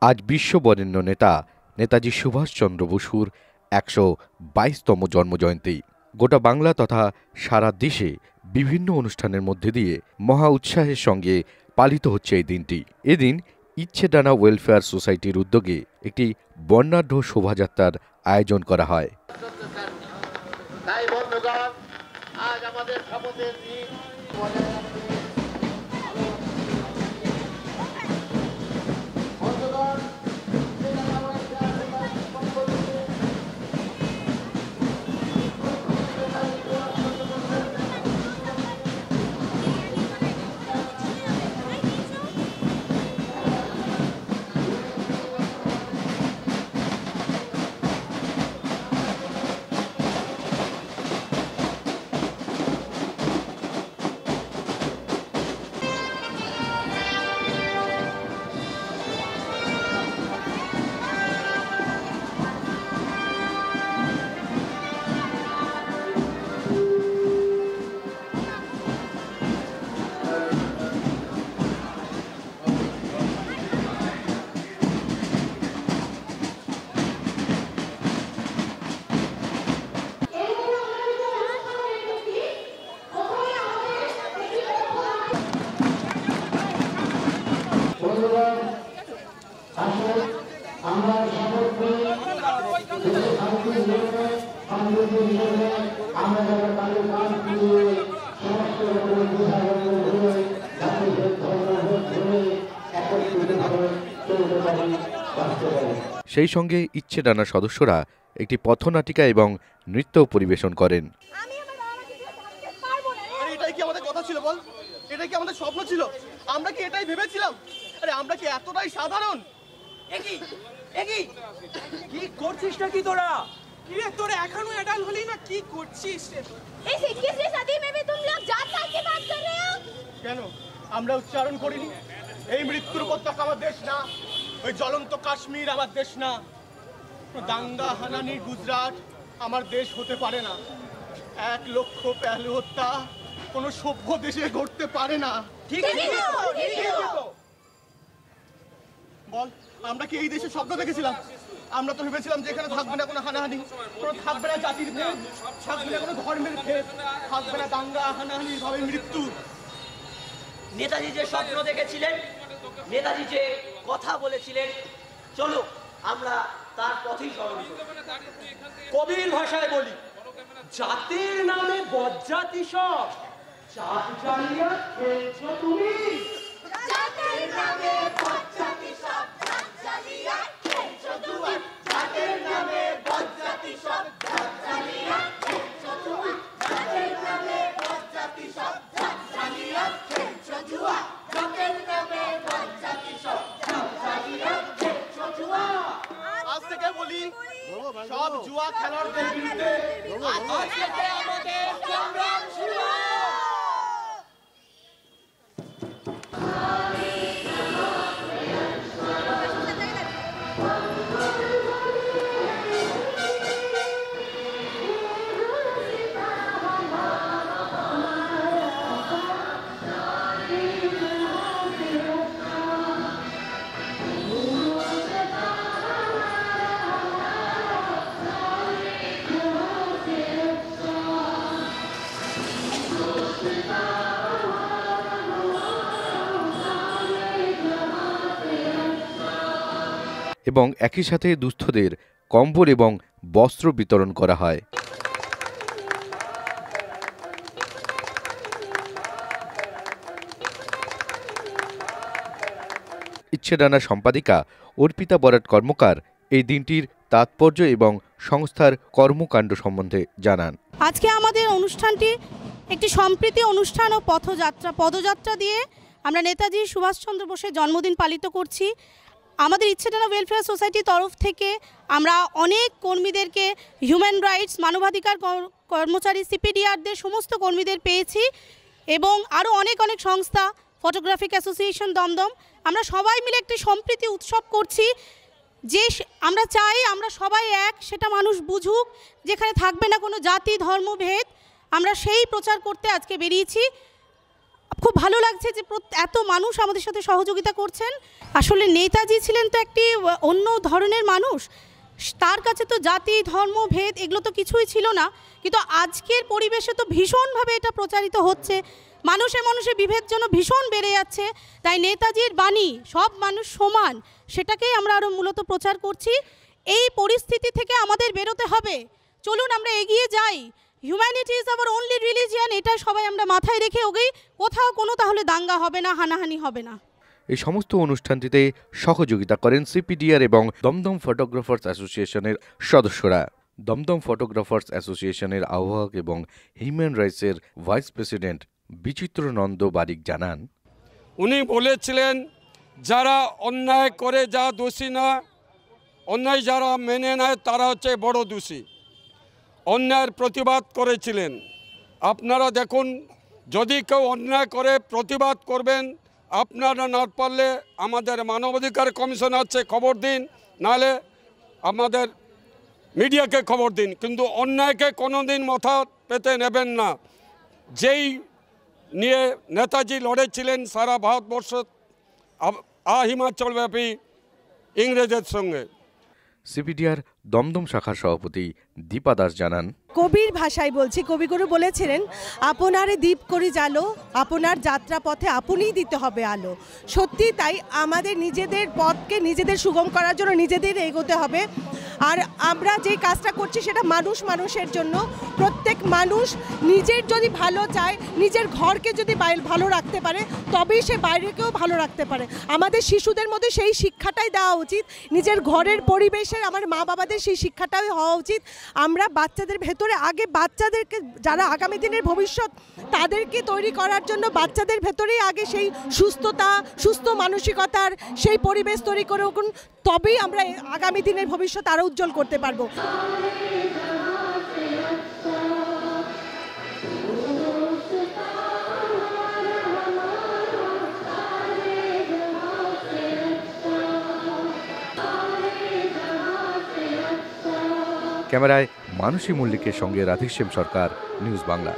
আজ বিশ্ব বরেণ্য নেতা নেতাজি সুভাষচন্দ্র বসুর ১২২তম জন্মজয়ন্তী। গোটা বাংলা তথা সারা দেশে বিভিন্ন অনুষ্ঠানের মধ্যে দিয়ে মহা উৎসাহের সঙ্গে পালিত হচ্ছে এই দিনটি। এদিন ইচ্ছেডানা ওয়েলফেয়ার সোসাইটির উদ্যোগে একটি বর্ণাঢ্য শোভাযাত্রার আয়োজন করা হয়। তাই বন্ধুগণ, আজ আমাদের শপথের দিন। সেই সঙ্গে ইচ্ছেডানা সদস্যরা একটি পথনাটিকা এবং নৃত্য পরিবেশন করেন। এটাই কি আমাদের কথা ছিল বল? এটাই কি আমাদের স্বপ্ন ছিল? আমরা কি এটাই ভেবেছিলাম? আরে আমরা কি এতটাই সাধারণ? কি করছিস নাকি তোরা? কি রে তোরা এখনো অ্যাডাল্ট হলি না? কি করছিস? इस 21वीं सदी में भी तुम लोग जात पात की बात कर रहे हो? কেন আমরা উচ্চারণ করিনি? এই মৃত্যুর উপত্যকা আমার দেশ না, ওই জ্বলন্ত কাশ্মীর আমার দেশ না, দাঙ্গা হানানি গুজরাট আমার দেশ হতে পারে না, 1 লক্ষ পেহলু হত্যা কোনো সভ্য দেশে ঘটতে পারে না। ঠিক বল, আমরা কি এই দেশে স্বপ্ন দেখেছিলাম? আমরা তো ভেবেছিলাম যে এখানে থাকবে না কোনো হানাহানি, কোনো থাকবে না জাতির ভেদ, থাকবে না কোনো ধর্মের ভেদ, থাকবে না দাঙ্গা হানাহানি ভাবে মৃত্যু। নেতাজি যে স্বপ্ন দেখেছিলেন, নেতাজি যে কথা বলেছিলেন, চলো আমরা তার পথেই চলব। কবির ভাষায় বলি, জাতির নামে বজ্জাতি সব চাপ জ্বালিয়ে খেলছো তুমি। জাতির নামে বজ্জাতি সব চাপ জ্বালিয়ে খেলছো তুমি। জাতির নামে বজ্জাতি সব চাপ জ্বালিয়ে খেলছো তুমি। জাতির নামে বজ্জাতি সব চাপ জ্বালিয়ে খেলছো জুয়া। জাতির নামে বজ্জাতি সব চাপ জ্বালিয়ে খেলছো জুয়া। আজ থেকে বলি, সব জুয়া খেলোয়াড়দের বিরুদ্ধে আজ থেকে আমাদের সংগ্রাম শুরু। এবং একই সাথে দুস্থদের কম্বল এবং বস্ত্র বিতরণ করা হয়। ইচ্ছেডানা সম্পাদিকা অর্পিতা বরাট কর্মকার এই দিনটির তাৎপর্য এবং সংস্থার কর্মকাণ্ড সম্বন্ধে জানান। আজকে আমাদের অনুষ্ঠানটি একটি সম্প্রীতি অনুষ্ঠান ও পদযাত্রা দিয়ে আমরা নেতাজি সুভাষচন্দ্র বোসের জন্মদিন পালিত করছি। আমাদের ইচ্ছেডানা ওয়েলফেয়ার সোসাইটির তরফ থেকে আমরা অনেক কর্মীদেরকে, হিউম্যান রাইটস, মানবাধিকার কর্মচারী, সিপিডিআরদের সমস্ত কর্মীদের পেয়েছি এবং আরও অনেক সংস্থা, ফটোগ্রাফিক অ্যাসোসিয়েশন দমদম, আমরা সবাই মিলে একটি সম্প্রীতি উৎসব করছি। যে আমরা চাই আমরা সবাই এক, সেটা মানুষ বুঝুক, যেখানে থাকবে না কোনো জাতি ধর্মভেদ। আমরা সেই প্রচার করতে আজকে বেরিয়েছি। খুব ভালো লাগছে যে এত মানুষ আমাদের সাথে সহযোগিতা করছেন। আসলে নেতাজি ছিলেন তো একটি অন্য ধরনের মানুষ, তার কাছে তো জাতি ধর্ম ভেদ এগুলো তো কিছুই ছিল না, কিন্তু আজকের পরিবেশে তো ভীষণভাবে এটা প্রচারিত হচ্ছে, মানুষে মানুষে বিভেদ যেন ভীষণ বেড়ে যাচ্ছে। তাই নেতাজির বাণী সব মানুষ সমান, সেটাকেই আমরা আরও মূলত প্রচার করছি। এই পরিস্থিতি থেকে আমাদের বেরোতে হবে, চলুন আমরা এগিয়ে যাই। Humanity is our only religion, এটা সবাই আমরা মাথায় রেখে ওগেই কোথাও কোনো তাহলে দাঙ্গা হবে না, হানাহানি হবে না। এই সমস্ত অনুষ্ঠানটিতে সহযোগিতা করেন সিপিডিআর এবং দমদম ফটোগ্রাফার্স অ্যাসোসিয়েশনের সদস্যরা। দমদম ফটোগ্রাফার্স অ্যাসোসিয়েশনের আহ্বায়ক এবং হিউম্যান রাইটসের ভাইস প্রেসিডেন্ট বিচিত্রনন্দ বারিক জানান, উনি বলেছিলেন যারা অন্যায় করে যা দোষী না, অন্যায় যারা মেনে নেয় তারা হচ্ছে বড় দোষী। অন্যায়ের প্রতিবাদ করেছিলেন। আপনারা দেখুন, যদি কেউ অন্যায় করে প্রতিবাদ করবেন, আপনারা না পারলে আমাদের মানবাধিকার কমিশন আছে, খবর দিন, নাহলে আমাদের মিডিয়াকে খবর দিন, কিন্তু অন্যায়কে কোনোদিন মাথা পেতে নেবেন না। যেই নিয়ে নেতাজি লড়েছিলেন সারা ভারতবর্ষ হিমাচলব্যাপী ইংরেজের সঙ্গে। সিপিডিআর দমদম শাখার সভাপতি দীপা দাস জানান, কবির ভাষায় বলছি, কবিগুরু বলেছিলেন আপনারে দীপ করি জালো, আপনার যাত্রা পথে আপনিই দিতে হবে আলো। সত্যি তাই, আমাদের নিজেদের পথকে নিজেদের সুগম করার জন্য নিজেদের এগোতে হবে। আর আমরা যে কাজটা করছি সেটা মানুষের জন্য। প্রত্যেক মানুষ নিজের যদি ভালো চায়, নিজের ঘরকে যদি ভালো রাখতে পারে, তবেই সে বাইরেকেও ভালো রাখতে পারে। আমাদের শিশুদের মধ্যে সেই শিক্ষাটাই দেওয়া উচিত, নিজের ঘরের পরিবেশের আমার মা বাবাদের সেই শিক্ষাটাই হওয়া উচিত। আমরা বাচ্চাদের ভেতরে আগে বাচ্চাদেরকে, যারা আগামী দিনের ভবিষ্যৎ, তাদেরকে তৈরি করার জন্য বাচ্চাদের ভেতরেই আগে সেই সুস্থতা, সুস্থ মানসিকতার সেই পরিবেশ তৈরি করে উঠুন, তবেই আমরা আগামী দিনের ভবিষ্যৎ আরও উজ্জ্বল করতে পারবো। ক্যামেরায় মানসী মল্লিকের সঙ্গে রাধেশ্যাম সরকার, নিউজ বাংলা।